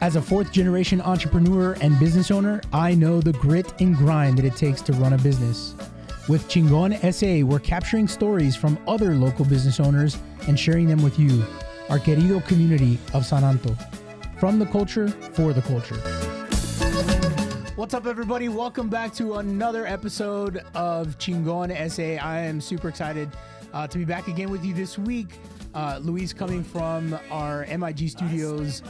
As a fourth-generation entrepreneur and business owner, I know the grit and grind that it takes to run a business. With ChingonSA, we're capturing stories from other local business owners and sharing them with you, our querido community of San Anto. From the culture, for the culture. What's up, everybody? Welcome back to another episode of ChingonSA. I am super excited to be back again with you this week. Luis coming from our MIG studios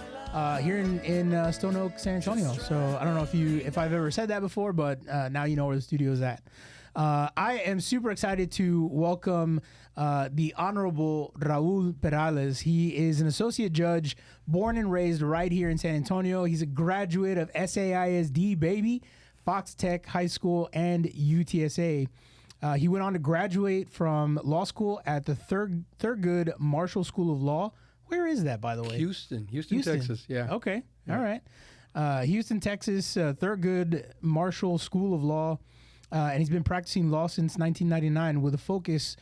here in Stone Oak, San Antonio. So I don't know if I've ever said that before, but now you know where the studio is at. I am super excited to welcome the Honorable Raul Perales. He is an associate judge, born and raised right here in San Antonio. He's a graduate of SAISD, baby, Fox Tech High School, and UTSA. He went on to graduate from law school at the Thurgood Marshall School of Law. Where is that, by the way? Houston, Texas. Yeah. Okay. Yeah. All right. Houston, Texas, Thurgood Marshall School of Law. And he's been practicing law since 1999 with a focus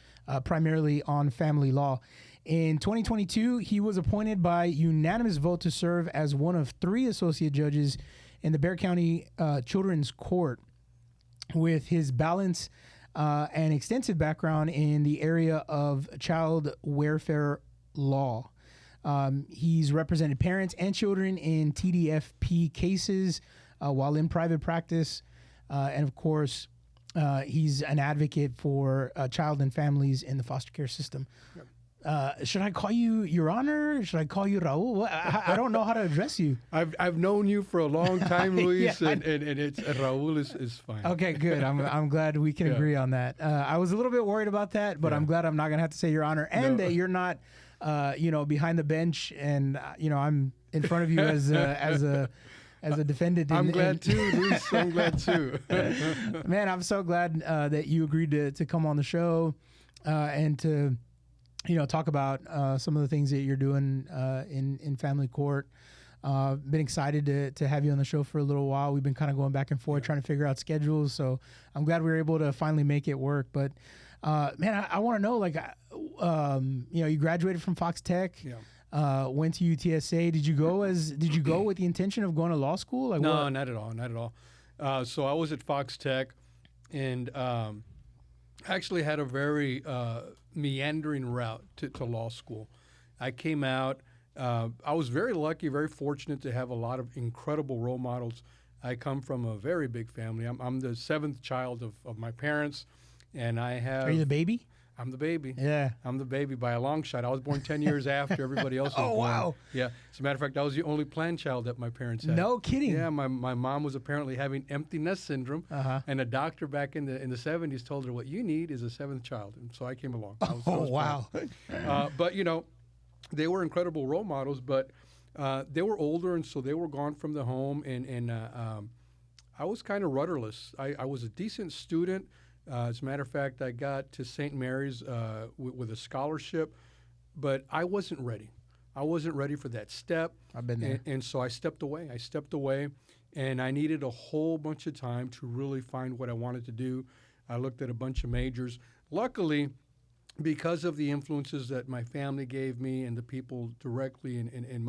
primarily on family law. In 2022, he was appointed by unanimous vote to serve as one of 3 associate judges in the Bexar County Children's Court. With his balance and extensive background in the area of child welfare law. He's represented parents and children in TDFP cases while in private practice. And of course, he's an advocate for child and families in the foster care system. Yep. Should I call you Your Honor? Should I call you Raul? I don't know how to address you. I've known you for a long time, Luis, Yeah, and it's Raul is fine. Okay, good. I'm glad we can agree on that. I was a little bit worried about that, but I'm glad I'm not going to have to say Your Honor, and that you're not, behind the bench, and I'm in front of you as a defendant. I'm glad too, Luis. I'm glad too. Man, I'm so glad that you agreed to come on the show and to, talk about some of the things that you're doing in family court. Been excited to have you on the show for a little while. We've been kind of going back and forth trying to figure out schedules. So I'm glad we were able to finally make it work. But man, I want to know, you graduated from Fox Tech. Yeah. Went to UTSA. Did you go with the intention of going to law school? No, not at all. So I was at Fox Tech, and actually had a very meandering route to law school. I came out. I was very lucky, very fortunate to have a lot of incredible role models. I come from a very big family. I'm the 7th child of my parents, and I have. Are you the baby? I'm the baby. Yeah. I'm the baby by a long shot. I was born 10 years after everybody else was born. Oh, wow. Yeah. As a matter of fact, I was the only planned child that my parents had. No kidding. Yeah, my mom was apparently having empty nest syndrome, and a doctor back in the 70s told her, what you need is a 7th child. And so I came along. I was wow. But, they were incredible role models, but they were older, and so they were gone from the home, and I was kind of rudderless. I was a decent student. As a matter of fact, I got to St. Mary's with a scholarship, but I wasn't ready. I wasn't ready for that step. I've been there. And so I stepped away. And I needed a whole bunch of time to really find what I wanted to do. I looked at a bunch of majors. Luckily, because of the influences that my family gave me and the people directly in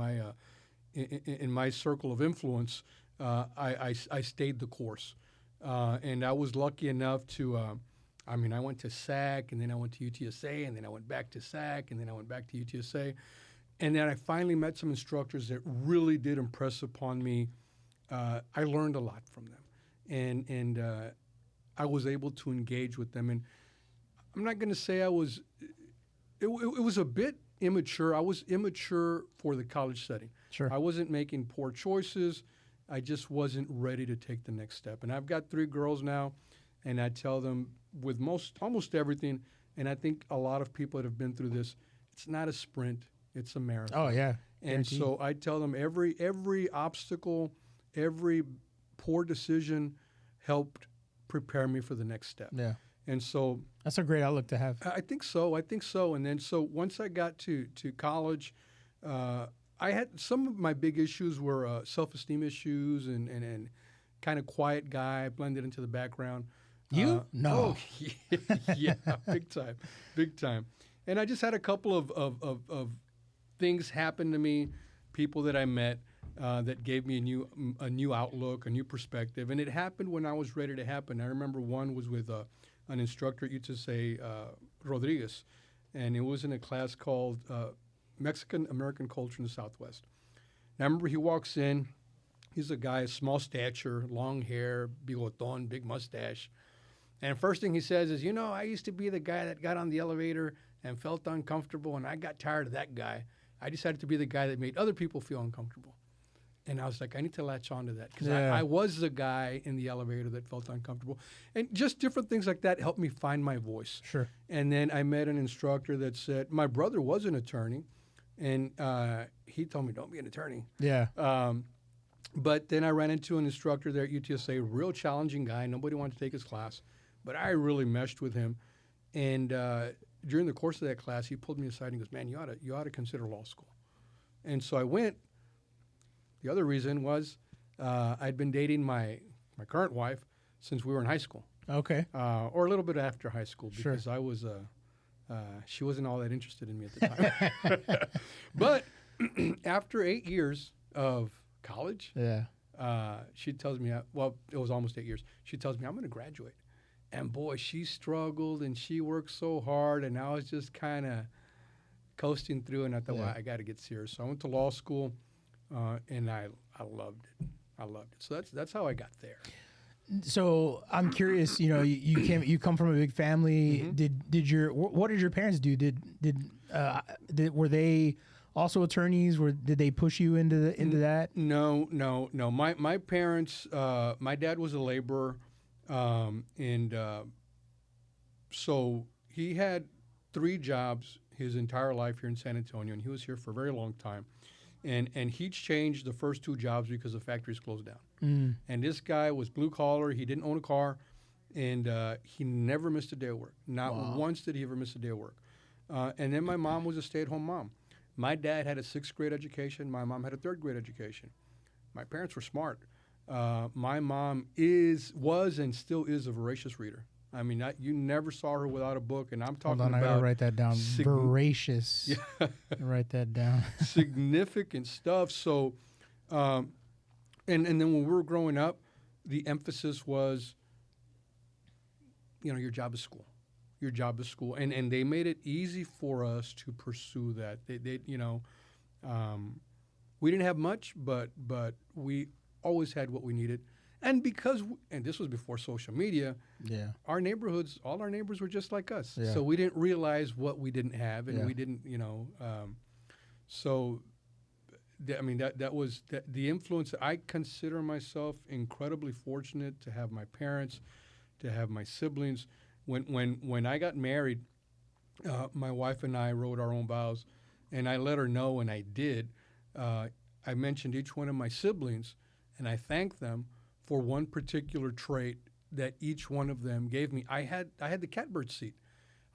my circle of influence, I stayed the course. And I was lucky enough to, I went to SAC, and then I went to UTSA, and then I went back to SAC, and then I went back to UTSA. And then I finally met some instructors that really did impress upon me. I learned a lot from them. And I was able to engage with them. And I'm not going to say it was a bit immature. I was immature for the college setting. Sure. I wasn't making poor choices. I just wasn't ready to take the next step. And I've got 3 girls now, and I tell them with almost everything, and I think a lot of people that have been through this, it's not a sprint, it's a marathon. Oh, yeah. And so I tell them every obstacle, every poor decision helped prepare me for the next step. Yeah. And so that's a great outlook to have. I think so. And then so once I got to college, I had some of my big issues were self-esteem issues and kind of quiet guy, blended into the background. You? No. Oh, yeah, big time. And I just had a couple of things happen to me, people that I met that gave me a new outlook, a new perspective. And it happened when I was ready to happen. I remember one was with an instructor at UTSA, Rodriguez, and it was in a class called Mexican-American Culture in the Southwest. And I remember he walks in. He's a guy, small stature, long hair, bigoton, big mustache. And first thing he says is, I used to be the guy that got on the elevator and felt uncomfortable, and I got tired of that guy. I decided to be the guy that made other people feel uncomfortable. And I was like, I need to latch on to that because I was the guy in the elevator that felt uncomfortable. And just different things like that helped me find my voice. Sure. And then I met an instructor that said, my brother was an attorney, and he told me, don't be an attorney. Yeah. But then I ran into an instructor there at UTSA, real challenging guy. Nobody wanted to take his class, but I really meshed with him. And during the course of that class, he pulled me aside and goes, man, you ought to consider law school. And so I went. The other reason was I'd been dating my current wife since we were in high school. Okay. Or a little bit after high school because Sure. I was she wasn't all that interested in me at the time. But after 8 years of college, she tells me, it was almost 8 years. She tells me I'm going to graduate. And boy, she struggled and she worked so hard, and I was just kind of coasting through, and I thought, well, I got to get serious. So I went to law school, and I loved it. I loved it. So that's how I got there. So I'm curious, you come from a big family. Mm-hmm. What did your parents do? Were they also attorneys? Did they push you into that? No. My parents, my dad was a laborer, and so he had 3 jobs his entire life here in San Antonio, and he was here for a very long time. And he changed the first 2 jobs because the factories closed down. Mm. And this guy was blue collar. He didn't own a car, and he never missed a day of work. Not once did he ever miss a day of work. And then my mom was a stay-at-home mom. My dad had a 6th grade education. My mom had a 3rd grade education. My parents were smart. My mom was and still is a voracious reader. I mean, you never saw her without a book, and I'm talking about... I gotta write that down. Voracious. Yeah. Write that down. Significant stuff. So, and then when we were growing up, the emphasis was, your job is school. Your job is school. And they made it easy for us to pursue that. They we didn't have much, but we always had what we needed. And and this was before social media, all our neighbors were just like us. Yeah. So we didn't realize what we didn't have, and we didn't, that was the influence. I consider myself incredibly fortunate to have my parents, to have my siblings. When I got married, my wife and I wrote our own vows, and I let her know, and I did. I mentioned each one of my siblings, and I thanked them for one particular trait that each one of them gave me. I had the catbird seat.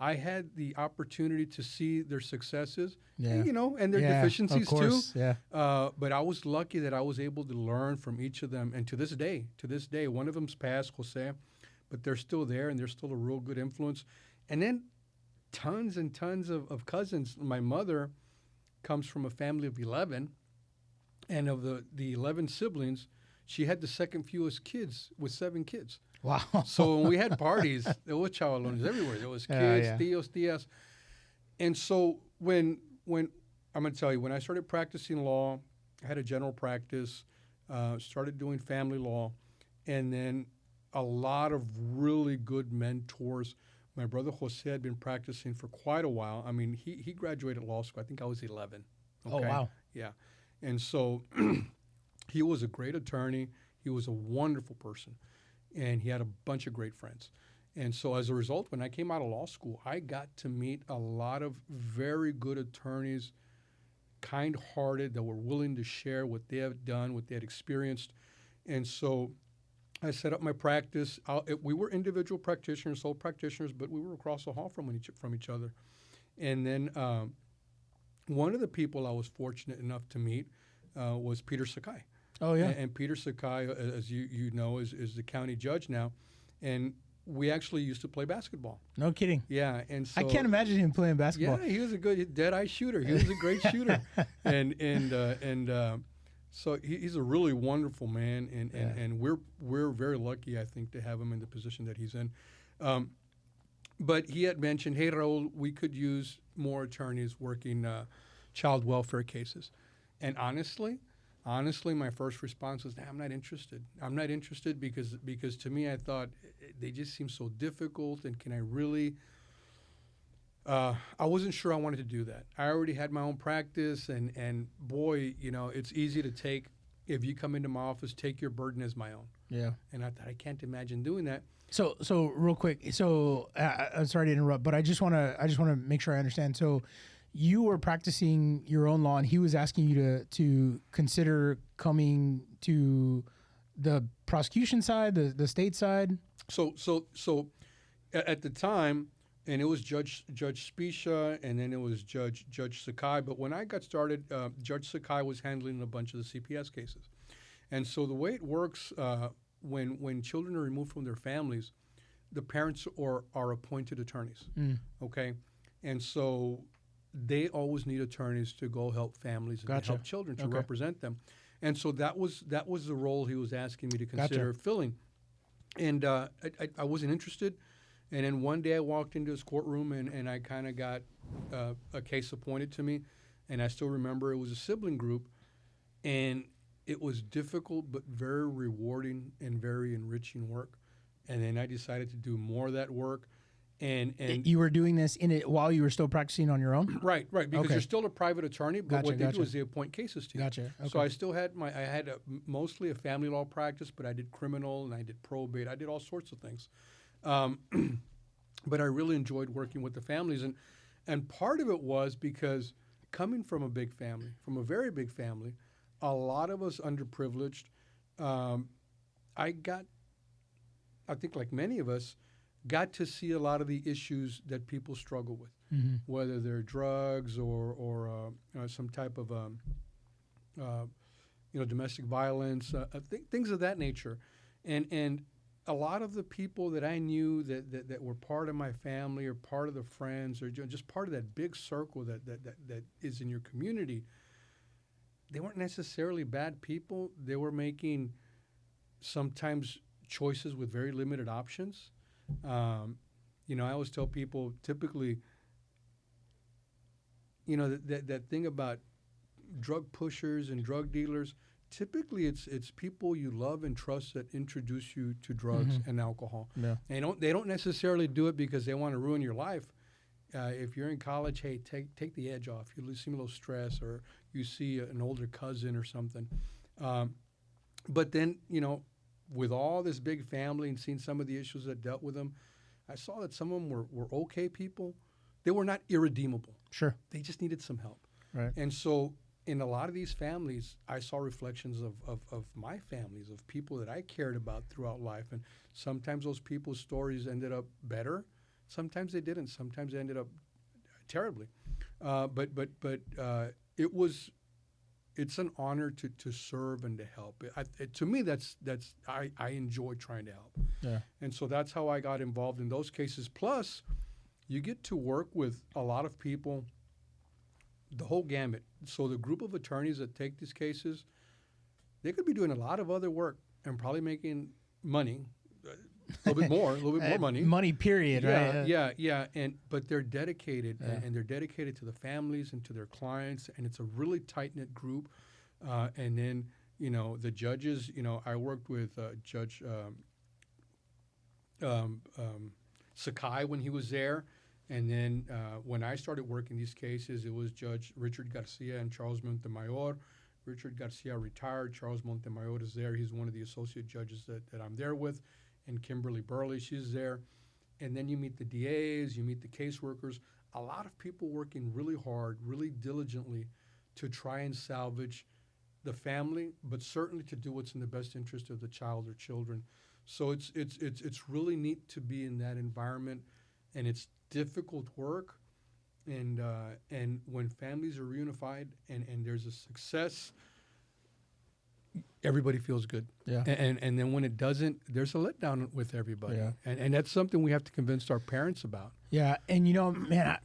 I had the opportunity to see their successes, and their deficiencies too. Yeah. But I was lucky that I was able to learn from each of them. And to this day, one of them's passed, Jose, but they're still there, and they're still a real good influence. And then tons and tons of cousins. My mother comes from a family of 11, and of the 11 siblings, she had the second fewest kids with 7 kids. Wow. So when we had parties, there were chavalones everywhere. There was kids, tios, tias. And so when I'm going to tell you, when I started practicing law, I had a general practice, started doing family law, and then a lot of really good mentors. My brother Jose had been practicing for quite a while. I mean, he graduated law school. I think I was 11. Okay? Oh, wow. Yeah. And so he was a great attorney. He was a wonderful person. And he had a bunch of great friends. And so as a result, when I came out of law school, I got to meet a lot of very good attorneys, kind-hearted, that were willing to share what they have done, what they had experienced. And so I set up my practice. We were individual practitioners, sole practitioners, but we were across the hall from each other. And then one of the people I was fortunate enough to meet was Peter Sakai. Oh, yeah. And Peter Sakai, as you know, is the county judge now. And we actually used to play basketball. No kidding. Yeah. And so I can't imagine him playing basketball. Yeah, he was a good dead-eye shooter. He was a great shooter. And So he's a really wonderful man, and we're very lucky, I think, to have him in the position that he's in. But he had mentioned, hey, Raul, we could use more attorneys working child welfare cases. And honestly, my first response was, I'm not interested. I'm not interested because to me, I thought they just seem so difficult, and can I really... I wasn't sure I wanted to do that. I already had my own practice, and boy, it's easy to take, if you come into my office, take your burden as my own. Yeah. And I thought, I can't imagine doing that. So real quick. So I'm sorry to interrupt, but I just want to make sure I understand. So you were practicing your own law, and he was asking you to consider coming to the prosecution side, the state side. So at the time, and it was Judge Spisha, and then it was Judge Sakai. But when I got started, Judge Sakai was handling a bunch of the CPS cases. And so the way it works, when children are removed from their families, the parents are appointed attorneys. Okay, and so they always need attorneys to go help families and to help children, to represent them. And so that was the role he was asking me to consider filling. And I wasn't interested. And then one day I walked into his courtroom, and I kind of got a case appointed to me. And I still remember it was a sibling group. And it was difficult but very rewarding and very enriching work. And then I decided to do more of that work. And you were doing this while you were still practicing on your own? Right, because you're still a private attorney, but what they do is they appoint cases to you. Okay. So I still had mostly a family law practice, but I did criminal and I did probate. I did all sorts of things. But I really enjoyed working with the families. And part of it was because coming from a big family, from a very big family, a lot of us underprivileged, I think like many of us, got to see a lot of the issues that people struggle with, whether they're drugs or some type of domestic violence, things of that nature. And a lot of the people that I knew that were part of my family or part of the friends or just part of that big circle that is in your community, they weren't necessarily bad people. They were making sometimes choices with very limited options. I always tell people, typically, that thing about drug pushers and drug dealers, typically it's people you love and trust that introduce you to drugs and alcohol. Yeah. And they don't necessarily do it because they want to ruin your life. If you're in college, hey, take the edge off. You seem a little stressed, or you see an older cousin or something. But then, with all this big family and seeing some of the issues that dealt with them, I saw that some of them were okay people. They were not irredeemable. Sure. They just needed some help. Right. And so in a lot of these families, I saw reflections of my families, of people that I cared about throughout life. And sometimes those people's stories ended up better. Sometimes they didn't. Sometimes they ended up terribly. But it's an honor to serve and to help. To me, I enjoy trying to help. Yeah. And so that's how I got involved in those cases. Plus, you get to work with a lot of people, the whole gamut. So the group of attorneys that take these cases, they could be doing a lot of other work and probably making money, a little bit more money. Money, period, right? Yeah. But they're dedicated, and they're dedicated to the families and to their clients, and it's a really tight-knit group. And then, the judges, I worked with Judge Sakai when he was there. And then when I started working these cases, it was Judge Richard Garcia and Charles Montemayor. Richard Garcia retired. Charles Montemayor is there. He's one of the associate judges that I'm there with. And Kimberly Burley, she's there. And then you meet the DAs, you meet the caseworkers. A lot of people working really hard, really diligently to try and salvage the family, but certainly to do what's in the best interest of the child or children. So it's really neat to be in that environment, and it's difficult work. And when families are reunified and there's a success, everybody feels good. Yeah. And then when it doesn't, there's a letdown with everybody. Yeah. And that's something we have to convince our parents about. Yeah. And, man,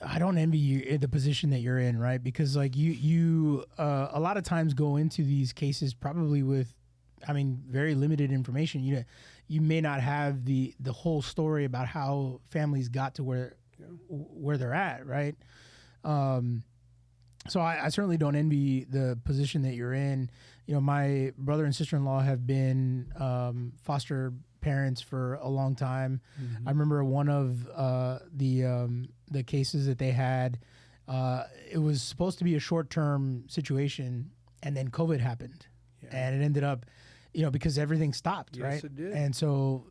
I don't envy you the position that you're in, right? Because like you a lot of times go into these cases probably with, I mean, very limited information. You may not have the whole story about how families got to where they're at, right? So I certainly don't envy the position that you're in. You know, my brother and sister-in-law have been foster parents for a long time. Mm-hmm. I remember one of the cases that they had. It was supposed to be a short-term situation, and then COVID happened, and it ended up, you know, because everything stopped, right? Yes, it did. And so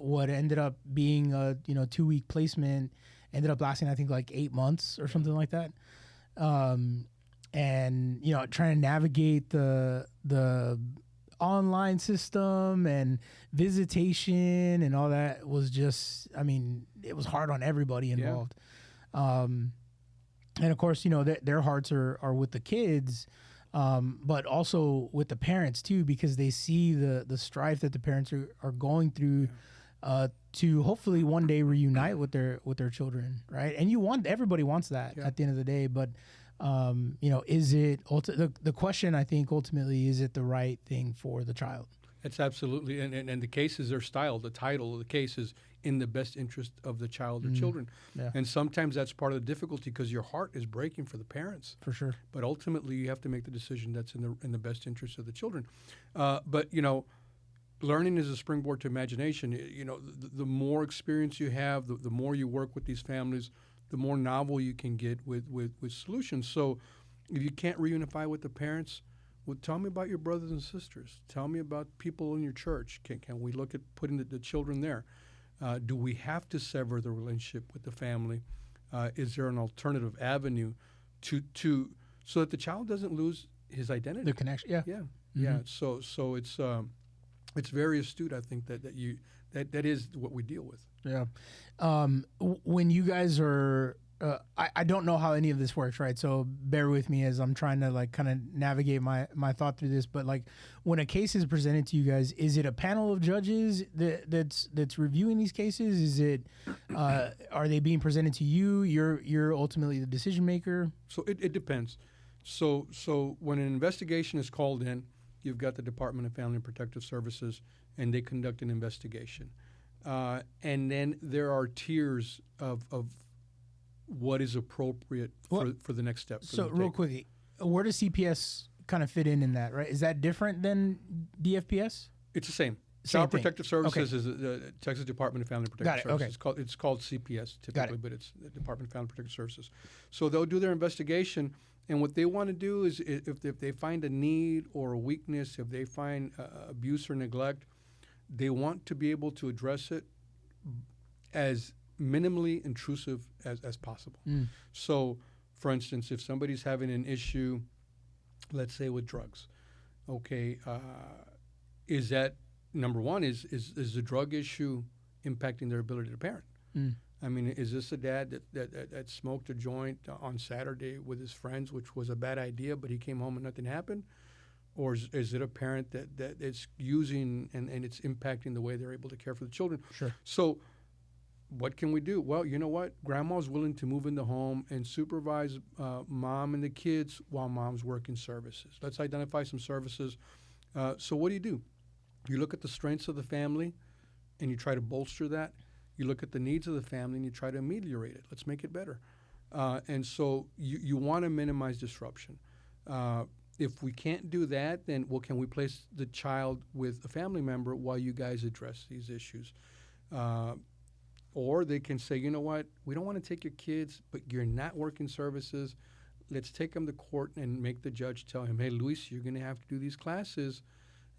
what ended up being a 2-week placement ended up lasting, I think, like 8 months or something like that. And you know, trying to navigate the online system and visitation and all that was just, I mean, it was hard on everybody involved. And of course, you know, their hearts are with the kids, but also with the parents too, because they see the strife that the parents are going through to hopefully one day reunite with their children, right? And everybody wants that at the end of the day, but you know, is it the question, I think, ultimately, is it the right thing for the child? It's absolutely, and the cases are styled. The title of the case is in the best interest of the child or children. Yeah. And sometimes that's part of the difficulty because your heart is breaking for the parents. For sure. But ultimately, you have to make the decision that's in the best interest of the children. But, you know, learning is a springboard to imagination. You know, the more experience you have, the more you work with these families, the more novel you can get with solutions. So if you can't reunify with the parents, well, tell me about your brothers and sisters. Tell me about people in your church. Can we look at putting the children there? Do we have to sever the relationship with the family? Is there an alternative avenue so that the child doesn't lose his identity? The connection, yeah. Yeah, yeah. So it's very astute, I think, that is what we deal with. Yeah. When you guys are, I don't know how any of this works, right? So bear with me as I'm trying to like kind of navigate my thought through this. But like when a case is presented to you guys, is it a panel of judges that's reviewing these cases? Is it are they being presented to you? You're ultimately the decision maker. So it depends. So when an investigation is called in, you've got the Department of Family and Protective Services, and they conduct an investigation. And then there are tiers of what is appropriate for the next step. So real quickly, where does CPS kind of fit in that, right? Is that different than DFPS? It's the same. Child Protective Services is the Texas Department of Family and Protective Services. Okay. It's called CPS typically, but it's the Department of Family and Protective Services. So they'll do their investigation, and what they want to do is if they find a need or a weakness, if they find abuse or neglect, they want to be able to address it as minimally intrusive as possible. So, for instance, if somebody's having an issue, let's say with drugs, okay, is that, number one, is the drug issue impacting their ability to parent? I mean, is this a dad that smoked a joint on Saturday with his friends, which was a bad idea, but he came home and nothing happened? Or is it a parent that is using and it's impacting the way they're able to care for the children? Sure. So what can we do? Well, you know what? Grandma's willing to move in the home and supervise mom and the kids while mom's working services. Let's identify some services. So what do? You look at the strengths of the family and you try to bolster that. You look at the needs of the family and you try to ameliorate it. Let's make it better. And so you want to minimize disruption. If we can't do that, then, well, can we place the child with a family member while you guys address these issues? Or they can say, you know what, we don't want to take your kids, but you're not working services. Let's take them to court and make the judge tell him, hey, Luis, you're going to have to do these classes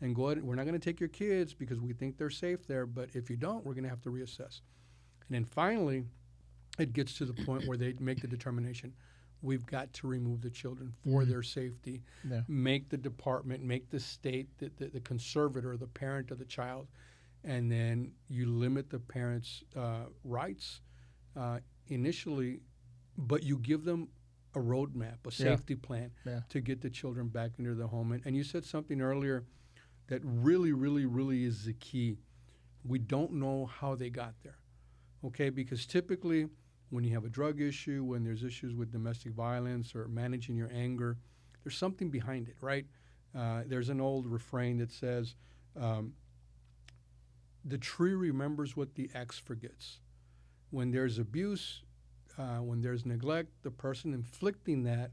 and go ahead. We're not going to take your kids because we think they're safe there, but if you don't, we're going to have to reassess. And then finally, it gets to the point where they make the determination. We've got to remove the children for their safety, make the department, make the state, the conservator, the parent of the child, and then you limit the parents' rights initially, but you give them a roadmap, a safety plan to get the children back into the home. And you said something earlier that really, really, really is the key. We don't know how they got there, okay? Because typically when you have a drug issue, when there's issues with domestic violence or managing your anger, there's something behind it, right? There's an old refrain that says, the tree remembers what the axe forgets. When there's abuse, when there's neglect, the person inflicting that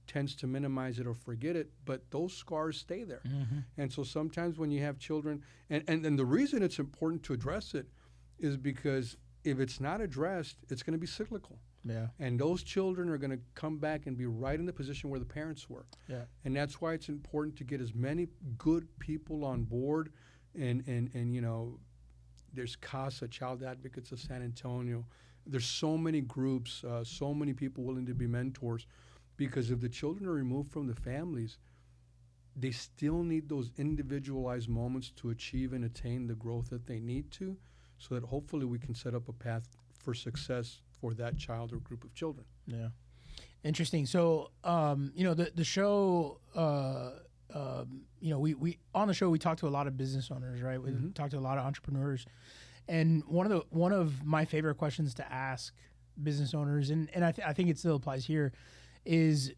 tends to minimize it or forget it, but those scars stay there. Mm-hmm. And so sometimes when you have children, and the reason it's important to address it is because if it's not addressed, it's going to be cyclical. Yeah. And those children are going to come back and be right in the position where the parents were. Yeah. And that's why it's important to get as many good people on board. And you know, there's CASA, Child Advocates of San Antonio. There's so many groups, so many people willing to be mentors. Because if the children are removed from the families, they still need those individualized moments to achieve and attain the growth that they need to, so that hopefully we can set up a path for success for that child or group of children. Yeah. Interesting. So, you know, the show, you know, we on the show, we talk to a lot of business owners, right? We talk to a lot of entrepreneurs. And one of my favorite questions to ask business owners, and I think it still applies here, is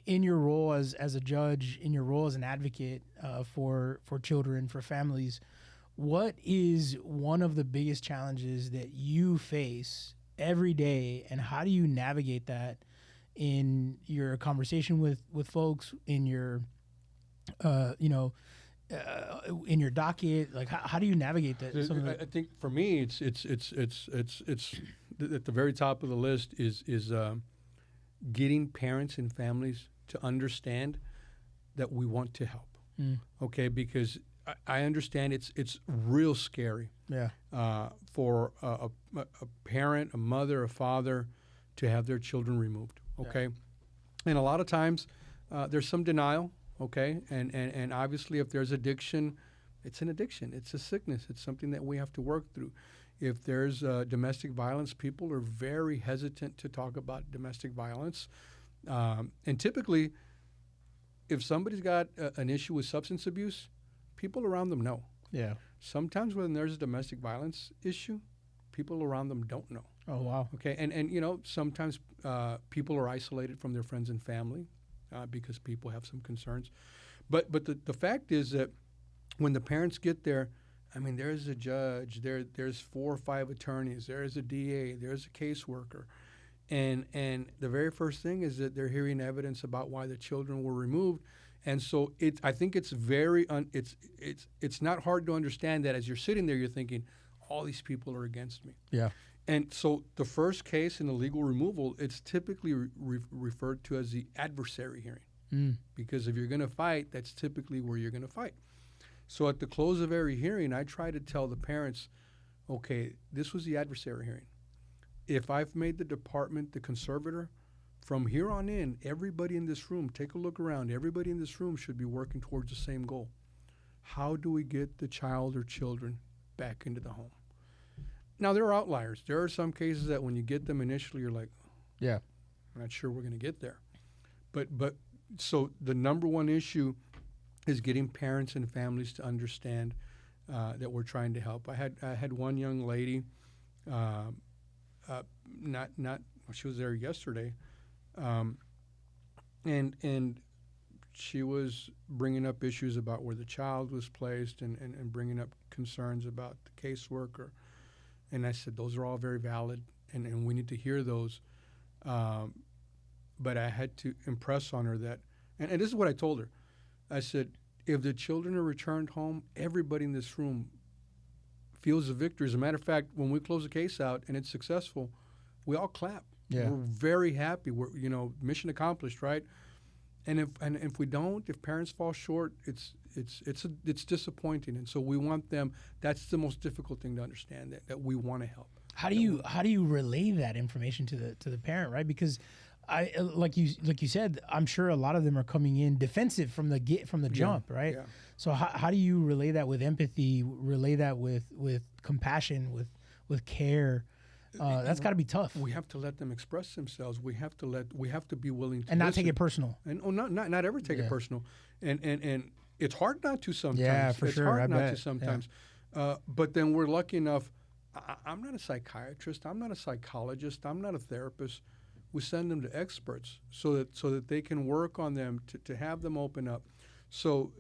in your role as a judge, in your role as an advocate for children, for families, what is one of the biggest challenges that you face every day, and how do you navigate that in your conversation with folks, in your you know, in your docket? Like how do you navigate that? I think for me, it's at the very top of the list is getting parents and families to understand that we want to help. Okay, because I understand it's real scary. Yeah. For a parent, a mother, a father to have their children removed. Okay, yeah. And a lot of times there's some denial. Okay, and obviously if there's addiction, it's an addiction. It's a sickness. It's something that we have to work through. If there's domestic violence, people are very hesitant to talk about domestic violence. And typically, if somebody's got an issue with substance abuse, people around them know. Yeah. Sometimes when there's a domestic violence issue, people around them don't know. Oh, wow. Okay, and you know, sometimes people are isolated from their friends and family because people have some concerns. But the fact is that when the parents get there, I mean, there's a judge, there's 4 or 5 attorneys, there's a DA, there's a caseworker. And the very first thing is that they're hearing evidence about why the children were removed. And so I think it's very it's not hard to understand that as you're sitting there, you're thinking, all these people are against me. Yeah. And so the first case in a legal removal, it's typically referred to as the adversary hearing. Because if you're going to fight, that's typically where you're going to fight. So at the close of every hearing, I try to tell the parents, okay, this was the adversary hearing. If I've made the department the conservator, from here on in, everybody in this room, take a look around, everybody in this room should be working towards the same goal. How do we get the child or children back into the home? Now, there are outliers. There are some cases that when you get them initially, you're like, yeah, I'm not sure we're going to get there. But so the number one issue is getting parents and families to understand that we're trying to help. I had one young lady, she was there yesterday, and she was bringing up issues about where the child was placed and bringing up concerns about the caseworker. And I said, those are all very valid, and we need to hear those. But I had to impress on her that, and this is what I told her. I said, if the children are returned home, everybody in this room feels a victory. As a matter of fact, when we close a case out and it's successful, we all clap. Yeah. We're very happy. We're, mission accomplished, right? And if we don't, if parents fall short, it's disappointing. And so we want them. That's the most difficult thing to understand, that we want to help. How do you relay that information to the parent, right? Because like you said, I'm sure a lot of them are coming in defensive from the jump, right? Yeah. So how do you relay that with empathy? Relay that with compassion, with care? That's got to be tough. We have to let them express themselves. We have to be willing to and not listen. take it personal. And not ever take it personal. And it's hard not to sometimes. Yeah, for it's sure. It's hard not to sometimes. Yeah. But then we're lucky enough. I'm not a psychiatrist. I'm not a psychologist. I'm not a therapist. We send them to experts so that they can work on them to have them open up. So,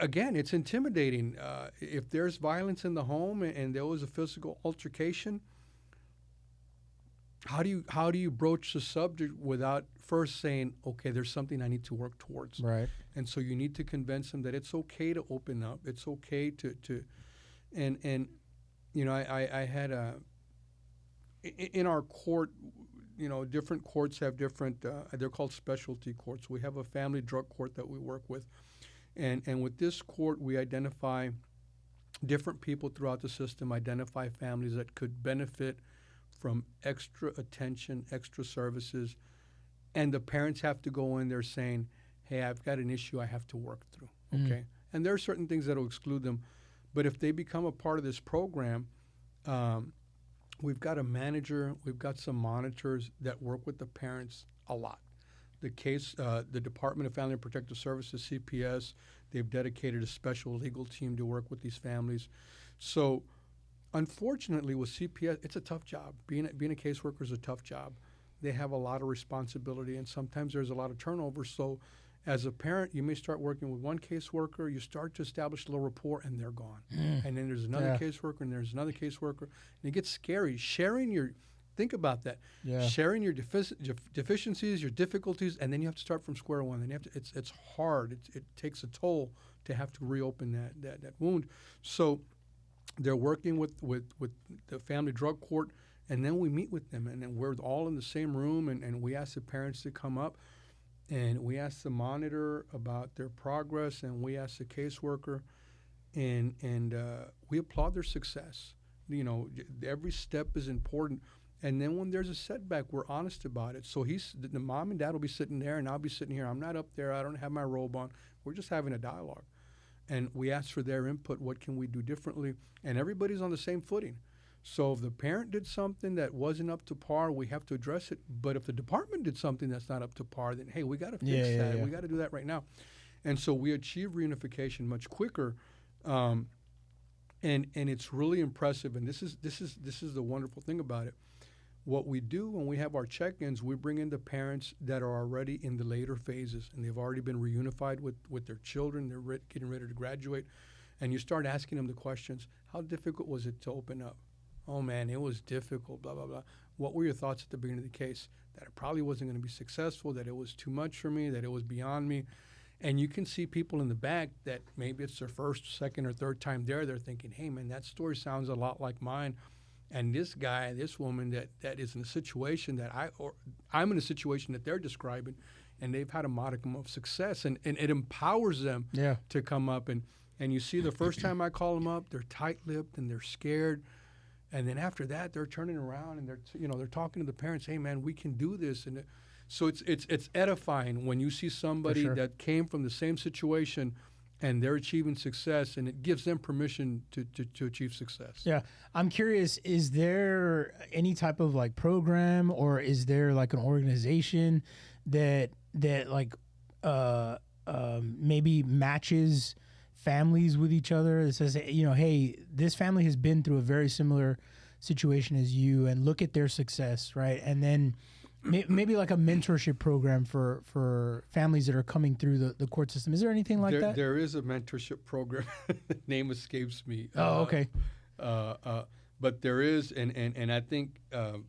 again, it's intimidating. If there's violence in the home and there was a physical altercation, how do you broach the subject without first saying, okay, there's something I need to work towards? Right. And so you need to convince them that it's okay to open up. It's okay to I had in our court, different courts have different, they're called specialty courts. We have a family drug court that we work with. And with this court, we identify different people throughout the system, identify families that could benefit from extra attention, extra services. And the parents have to go in there saying, hey, I've got an issue I have to work through, okay? And there are certain things that will exclude them. But if they become a part of this program, we've got a manager, we've got some monitors that work with the parents a lot. The Department of Family and Protective Services, CPS, they've dedicated a special legal team to work with these families. So, unfortunately, with CPS, it's a tough job. Being a caseworker is a tough job. They have a lot of responsibility, and sometimes there's a lot of turnover. So, as a parent, you may start working with one caseworker, you start to establish a little rapport, and they're gone. And then there's another caseworker, and there's another caseworker. And it gets scary. Think about that. Yeah. Sharing your deficiencies, your difficulties, and then you have to start from square one. And it's hard. It takes a toll to have to reopen that wound. So they're working with the family drug court, and then we meet with them, and then we're all in the same room, and we ask the parents to come up, and we ask the monitor about their progress, and we ask the caseworker, and we applaud their success. Every step is important. And then when there's a setback, we're honest about it. So the mom and dad will be sitting there, and I'll be sitting here. I'm not up there. I don't have my robe on. We're just having a dialogue. And we ask for their input. What can we do differently? And everybody's on the same footing. So if the parent did something that wasn't up to par, we have to address it. But if the department did something that's not up to par, then, hey, we got to fix that. Yeah. We got to do that right now. And so we achieve reunification much quicker. And it's really impressive. And this is the wonderful thing about it. What we do when we have our check-ins, we bring in the parents that are already in the later phases, and they've already been reunified with their children. They're getting ready to graduate. And you start asking them the questions. How difficult was it to open up? Oh, man, it was difficult, blah, blah, blah. What were your thoughts at the beginning of the case? That it probably wasn't going to be successful, that it was too much for me, that it was beyond me. And you can see people in the back that maybe it's their first, second, or third time there. They're thinking, hey, man, that story sounds a lot like mine. And this guy, this woman that is in a situation that I'm in a situation that they're describing, and they've had a modicum of success, and it empowers them to come up. And you see the first time I call them up, they're tight-lipped and they're scared. And then after that, they're turning around and they're talking to the parents, hey, man, we can do this. And so it's edifying when you see somebody that came from the same situation and they're achieving success, and it gives them permission to achieve success. Yeah. I'm curious, is there any type of like program, or is there like an organization that like maybe matches families with each other, that says, hey, this family has been through a very similar situation as you, and look at their success, right? And then maybe like a mentorship program for families that are coming through the court system. Is there anything like that? There is a mentorship program. The name escapes me. Oh, okay. But there is, and I think, I'm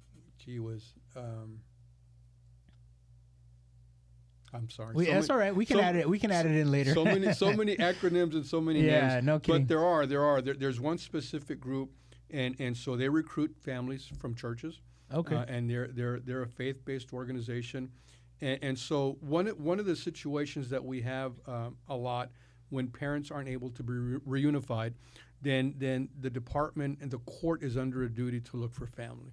sorry. That's all right. We can add it. We can add it in later. So many acronyms and so many names. Yeah, no kidding. But there's one specific group, and so they recruit families from churches. Okay. And they're a faith-based organization, and so one of the situations that we have a lot when parents aren't able to be reunified, then the department and the court is under a duty to look for family,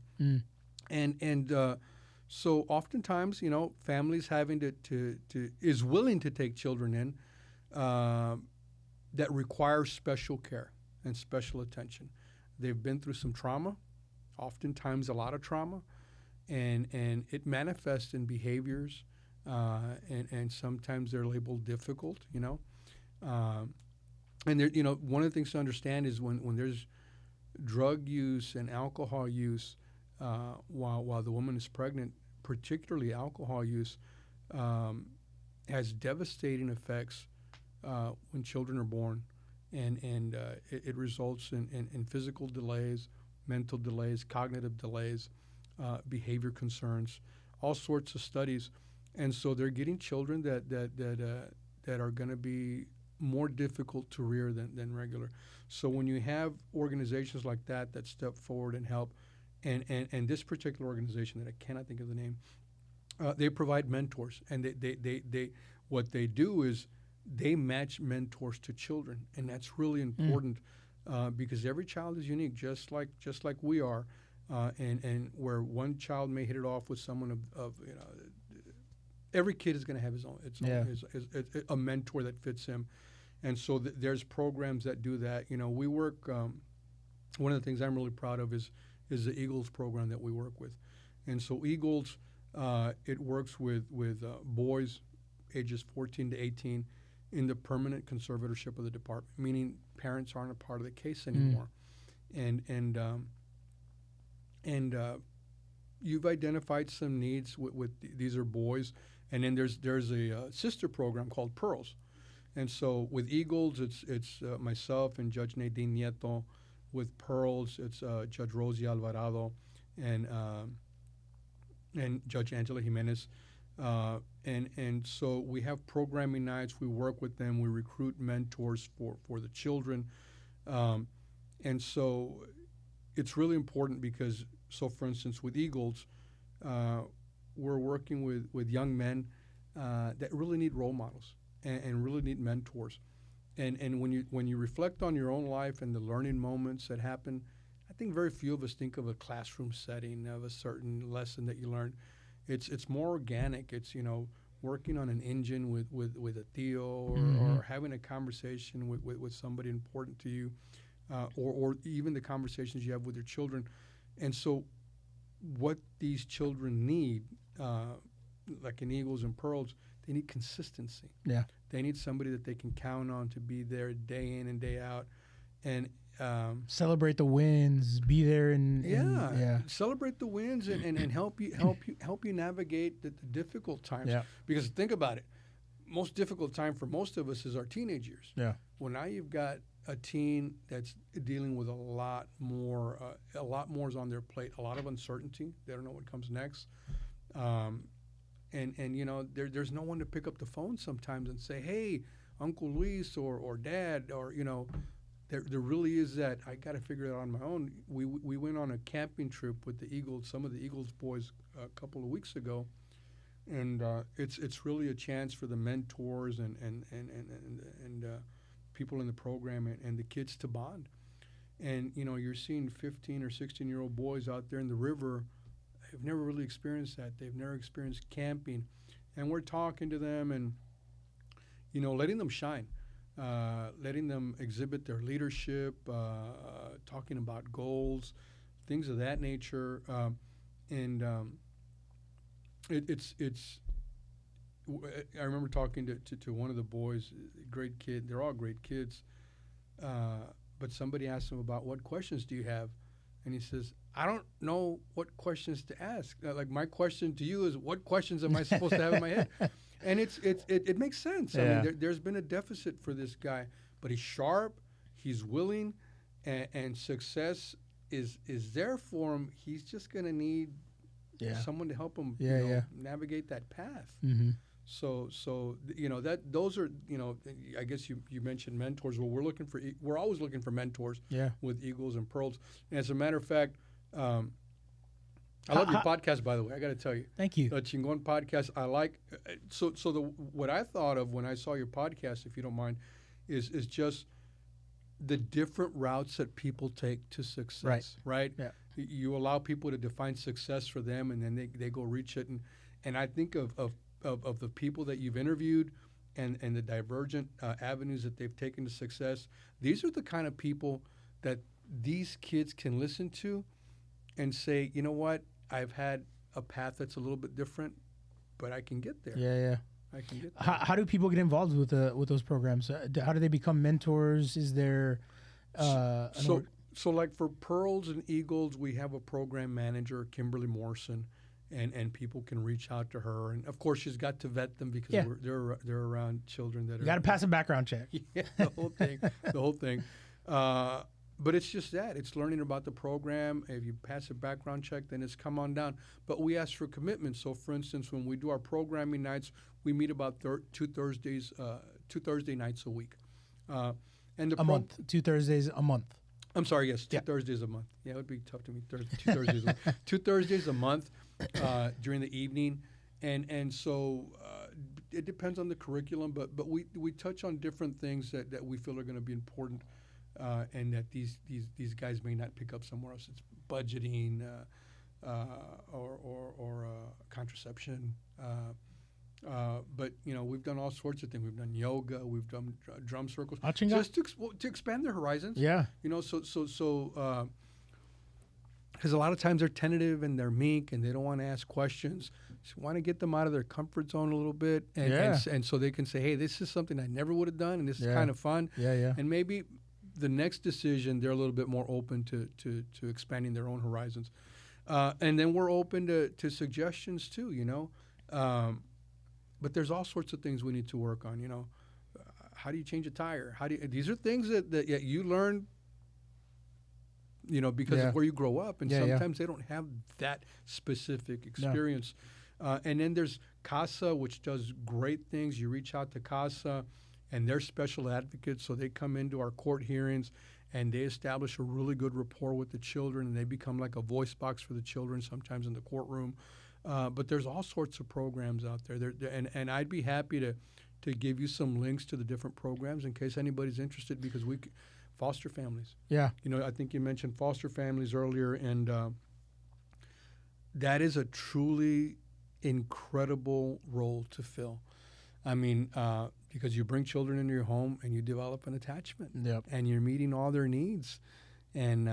and so oftentimes families having to is willing to take children in that require special care and special attention. They've been through some trauma. Oftentimes a lot of trauma, and it manifests in behaviors, and sometimes they're labeled difficult, and one of the things to understand is when there's drug use and alcohol use while the woman is pregnant, particularly alcohol use, has devastating effects when children are born, and it results in physical delays, mental delays, cognitive delays, behavior concerns, all sorts of studies, and so they're getting children that are going to be more difficult to rear than regular. So when you have organizations like that step forward and help, and this particular organization that I cannot think of the name, they provide mentors, and they what they do is they match mentors to children, and that's really important because every child is unique, just like we are, and where one child may hit it off with someone of every kid is going to have his own a mentor that fits him, and so there's programs that do that. We work. One of the things I'm really proud of is the Eagles program that we work with, and so Eagles it works with boys ages 14 to 18 in the permanent conservatorship of the department, meaning parents aren't a part of the case anymore, and you've identified some needs with these are boys, and then there's a sister program called Pearls, and so with Eagles it's myself and Judge Nadine Nieto. With Pearls it's Judge Rosie Alvarado and Judge Angela Jimenez. And so we have programming nights. We work with them. We recruit mentors for the children. And so it's really important because, so for instance, with Eagles, we're working with young men that really need role models and really need mentors. And when you reflect on your own life and the learning moments that happen, I think very few of us think of a classroom setting of a certain lesson that you learned. It's more organic. It's working on an engine with a tío or having a conversation with somebody important to you, or even the conversations you have with your children. And so what these children need, like in Eagles and Pearls, they need consistency. Yeah. They need somebody that they can count on to be there day in and day out, and celebrate the wins, be there and celebrate the wins and help you navigate the difficult times. Yeah. Because think about it, most difficult time for most of us is our teenage years. Yeah. Well, now you've got a teen that's dealing with a lot more is on their plate, a lot of uncertainty. They don't know what comes next. And there's no one to pick up the phone sometimes and say, hey, Uncle Luis or Dad, or there really is that I got to figure it out on my own. We went on a camping trip with the Eagles, some of the Eagles boys, a couple of weeks ago, and it's really a chance for the mentors and people in the program and the kids to bond. And you're seeing 15 or 16-year-old boys out there in the river. They've never really experienced that. They've never experienced camping. And we're talking to them and, letting them shine, letting them exhibit their leadership, talking about goals, things of that nature. I remember talking to one of the boys, great kid. They're all great kids. But somebody asked him about what questions do you have? And he says, I don't know what questions to ask. Like my question to you is, what questions am I supposed to have in my head? And it makes sense. Yeah. I mean, there's been a deficit for this guy, but he's sharp, he's willing, and success is there for him. He's just going to need someone to help him navigate that path. Mm-hmm. So that those are I guess you mentioned mentors. Well, we're always looking for mentors. With Eagles and Pearls. And as a matter of fact, I love your podcast, by the way. I got to tell you. Thank you. The ChingonSA-Podcast. I like what I thought of when I saw your podcast, if you don't mind, is just the different routes that people take to success. Right. Yeah. You allow people to define success for them, and then they go reach it. And I think of the people that you've interviewed and the divergent avenues that they've taken to success. These are the kind of people that these kids can listen to and say, you know what, I've had a path that's a little bit different, but I can get there. Yeah. I can get there. How do people get involved with those programs? How do they become mentors? Is there So like for Pearls and Eagles, we have a program manager, Kimberly Morrison, and people can reach out to her. And of course, she's got to vet them because they're around children that You got to pass a background check. Yeah, the whole thing. But it's just that. It's learning about the program. If you pass a background check, then it's come on down. But we ask for commitment. So, for instance, when we do our programming nights, we meet about two Thursday nights a week. And the month. 2 Thursdays a month. I'm sorry, yes, two Thursdays a month. Yeah, it would be tough to meet 2 Thursdays a month. 2 Thursdays a month during the evening. And so it depends on the curriculum, but we touch on different things that we feel are going to be important. And that these guys may not pick up somewhere else. It's budgeting or contraception. But we've done all sorts of things. We've done yoga. We've done drum circles, just to expand their horizons. Yeah. So because a lot of times they're tentative and they're meek and they don't want to ask questions. So want to get them out of their comfort zone a little bit, and so they can say, "Hey, this is something I never would have done, and this is kind of fun." Yeah. And maybe the next decision, they're a little bit more open to expanding their own horizons. And then we're open to suggestions too, but there's all sorts of things we need to work on, how do you change a tire? These are things that you learn, because of where you grow up. And sometimes they don't have that specific experience. And then there's CASA, which does great things. You reach out to CASA, and they're special advocates, so they come into our court hearings and they establish a really good rapport with the children, and they become like a voice box for the children sometimes in the courtroom. But there's all sorts of programs out there. And I'd be happy to give you some links to the different programs in case anybody's interested, because foster families. Yeah. I think you mentioned foster families earlier, and that is a truly incredible role to fill. I mean, because you bring children into your home and you develop an attachment, and you're meeting all their needs, and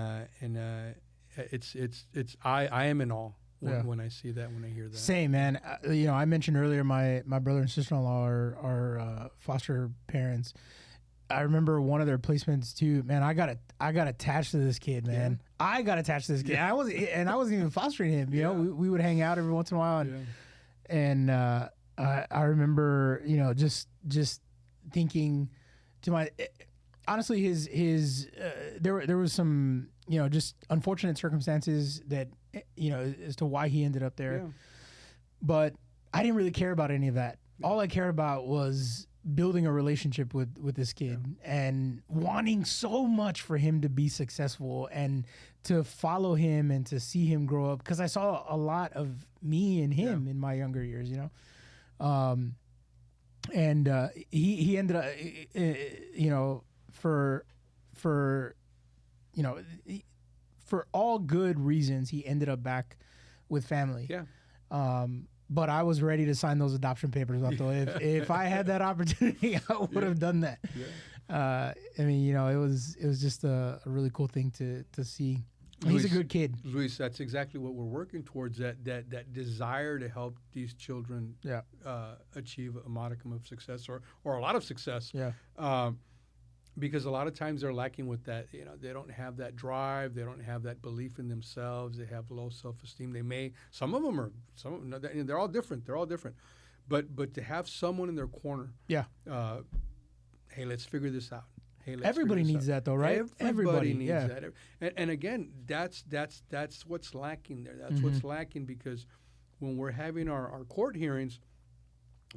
it's I am in awe when I see that, when I hear that. Same, man. I mentioned earlier my brother and sister-in-law are foster parents. I remember one of their placements too. Man, I got attached to this kid, man. Yeah. I got attached to this kid. I wasn't even fostering him. We would hang out every once in a while, and I remember, just thinking to honestly, his there was some, just unfortunate circumstances that, as to why he ended up there. Yeah. But I didn't really care about any of that. All I cared about was building a relationship with this kid and wanting so much for him to be successful and to follow him and to see him grow up, because I saw a lot of me and him in my younger years, and he ended up, for all good reasons, he ended up back with family. Yeah. But I was ready to sign those adoption papers up, though. If I had that opportunity, I would have done that. Yeah. I mean, it was just a really cool thing to see. Luis, he's a good kid. Luis, that's exactly what we're working towards, that desire to help these children achieve a modicum of success or a lot of success. Yeah. Because a lot of times they're lacking with that. They don't have that drive. They don't have that belief in themselves. They have low self-esteem. Some of them they're all different. They're all different. But to have someone in their corner. Yeah. Hey, let's figure this out. Hey, everybody needs that, though, right? Everybody needs that. And again, that's what's lacking there. That's what's lacking, because when we're having our court hearings,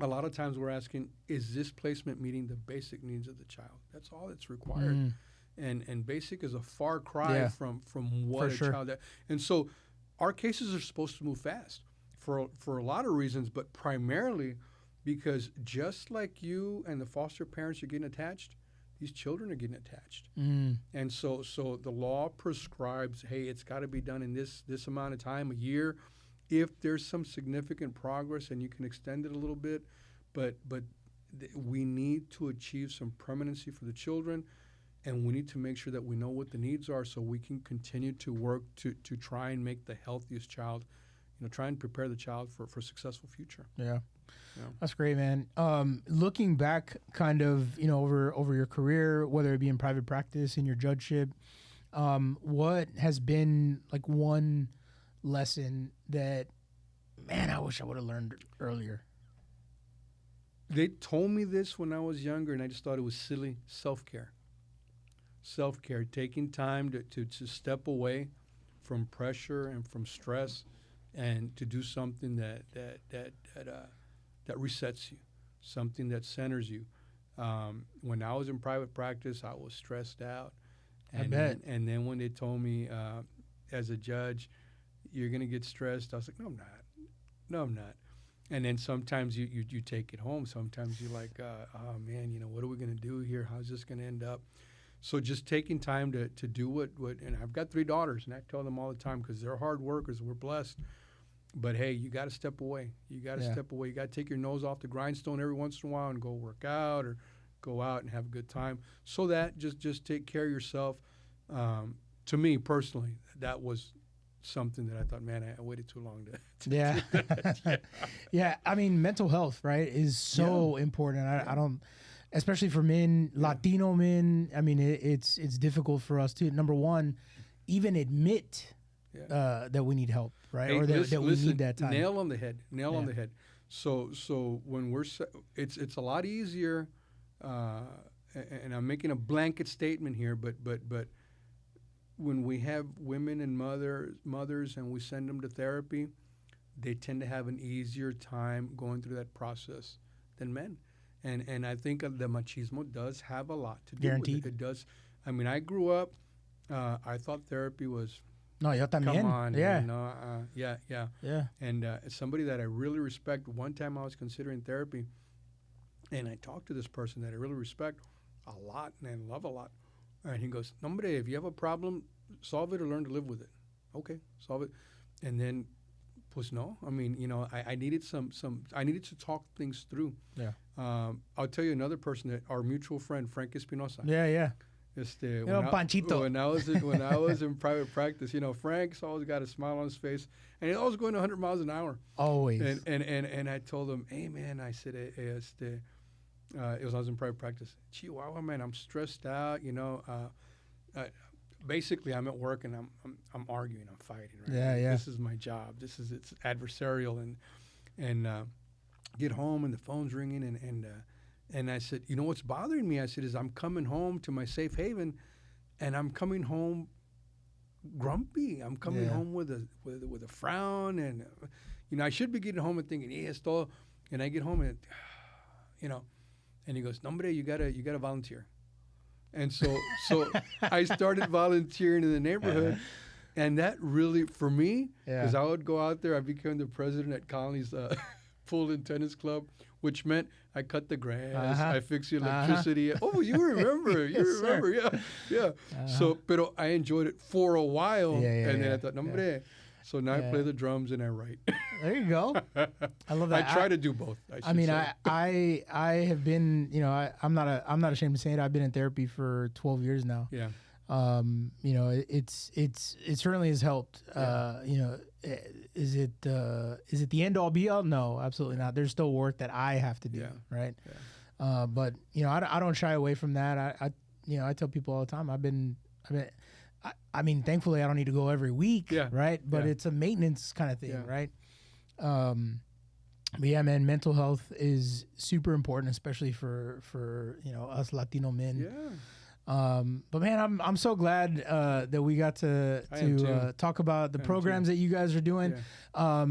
a lot of times we're asking, is this placement meeting the basic needs of the child? That's all that's required. And basic is a far cry from what a child. And so our cases are supposed to move fast for a lot of reasons, but primarily because just like you and the foster parents are getting attached, these children are getting attached. And so the law prescribes, hey, it's got to be done in this amount of time, a year. If there's some significant progress, and you can extend it a little bit, but we need to achieve some permanency for the children, and we need to make sure that we know what the needs are, so we can continue to work to try and make the healthiest child, try and prepare the child for a successful future. Yeah. That's great, man. Looking back kind of, over your career, whether it be in private practice, in your judgeship, What has been like one lesson that, man, I wish I would have learned earlier? They told me this when I was younger, and I just thought it was silly. Self-care. Self-care, taking time to step away from pressure and from stress, and to do something that resets you, something that centers you. When I was in private practice, I was stressed out. I bet. And then when they told me as a judge, you're going to get stressed, I was like, no, I'm not. No, I'm not. And then sometimes you take it home. Sometimes you're like, oh, man, what are we going to do here? How's this going to end up? So just taking time to do what and I've got 3 daughters, and I tell them all the time because they're hard workers. We're blessed. But, hey, you got to step away. You got to step away. You got to take your nose off the grindstone every once in a while and go work out or go out and have a good time. So that just take care of yourself. To me personally, that was something that I thought, man, I waited too long to Yeah. do that. Yeah. I mean, mental health, right, is so important. I don't, especially for men, Latino men. I mean, it's difficult for us to, number one, even admit that we need help, right? Hey, or that we need that time. Nail on the head. On the head. So when it's a lot easier, and I'm making a blanket statement here, but when we have women and mothers and we send them to therapy, they tend to have an easier time going through that process than men. And I think the machismo does have a lot to do Guaranteed. with it. It does. I mean, I grew up, I thought therapy was, No, yo también. come on. Yeah. Yeah. And somebody that I really respect, one time I was considering therapy, and I talked to this person that I really respect a lot and love a lot. And he goes, hombre, if you have a problem, solve it or learn to live with it. Okay, solve it. And then, pues no. I mean, I needed I needed to talk things through. Yeah. I'll tell you another person, that our mutual friend, Frank Espinosa. Yeah. Panchito. When I was in private practice, Frank's always got a smile on his face, and he's always going 100 miles an hour. Always. And I told him, hey, man, I said, it was I was in private practice. Chihuahua, man, I'm stressed out. Basically, I'm at work and I'm arguing, I'm fighting. Right? Yeah. This is my job. It's adversarial, and get home and the phone's ringing, and I said, what's bothering me? I said, is I'm coming home to my safe haven, and I'm coming home grumpy. I'm coming home with a frown, and I should be getting home and thinking, esto, and I get home and and he goes, no, hombre, you gotta volunteer. And so I started volunteering in the neighborhood, and that really, for me, because I would go out there, I became the president at Colony's pool and tennis club, which meant I cut the grass, I fixed the electricity. Oh, you remember, yeah. So, pero I enjoyed it for a while, and then I thought, no, hombre. So now I play the drums and I write. There you go. I love that. I try to do both. I have been, I'm not ashamed to say it. I've been in therapy for 12 years now. Yeah. It certainly has helped. Is it the end all be all? No, absolutely not. There's still work that I have to do, right? Yeah. But I don't shy away from that. I tell people all the time. I mean, thankfully, I don't need to go every week, right? But it's a maintenance kind of thing, right? But yeah, man, mental health is super important, especially for us Latino men. Yeah. But man, I'm so glad that we got to talk about the programs that you guys are doing. Yeah.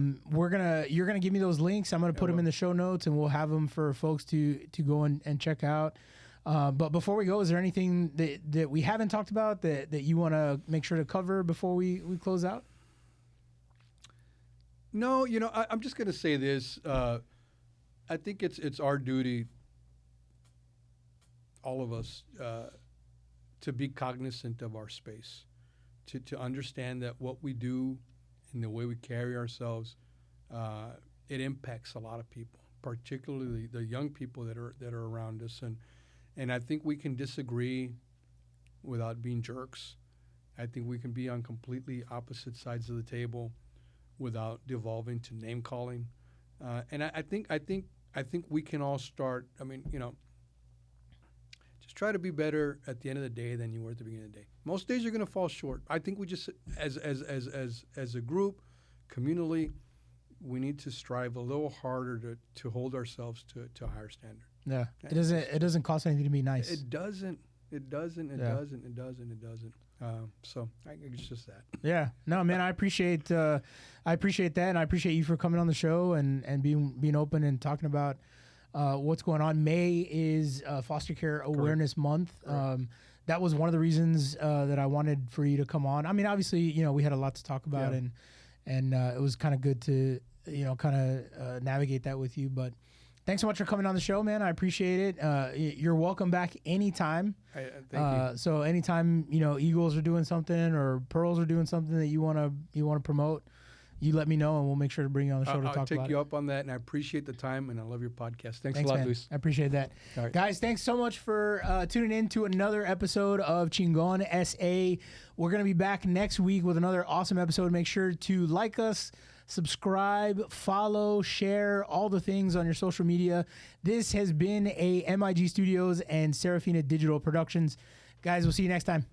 You're gonna give me those links. I'm gonna put them in the show notes, and we'll have them for folks to go and check out. But before we go, is there anything that we haven't talked about that you want to make sure to cover before we close out? No, I'm just going to say this. I think it's our duty, all of us, to be cognizant of our space, to understand that what we do and the way we carry ourselves, it impacts a lot of people, particularly the young people that are around us. And I think we can disagree without being jerks. I think we can be on completely opposite sides of the table without devolving to name calling. And I think we can all start. I mean, just Just try to be better at the end of the day than you were at the beginning of the day. Most days you're going to fall short. I think we just, as a group, communally, we need to strive a little harder to hold ourselves to a higher standard. Yeah, it doesn't cost anything to be nice. It doesn't. So it's just that. Yeah, no, man, I appreciate that, and I appreciate you for coming on the show and being open and talking about what's going on. May is Foster Care Awareness Month. That was one of the reasons that I wanted for you to come on. I mean, obviously, you know, we had a lot to talk about, and it was kind of good to, you know, kind of navigate that with you. But thanks so much for coming on the show, man. I appreciate it. You're welcome back anytime. Thank you. So anytime, you know, Eagles are doing something or Pearls are doing something that you want to promote, you let me know and we'll make sure to bring you on the show to talk about it. I'll take you up on that, and I appreciate the time, and I love your podcast. Thanks a lot, man. Luis. I appreciate that. All right. Guys, thanks so much for tuning in to another episode of ChingonSA. We're going to be back next week with another awesome episode. Make sure to like us, subscribe, follow, share, all the things on your social media. This has been a MIG Studios and Serafina Digital Productions. Guys, we'll see you next time.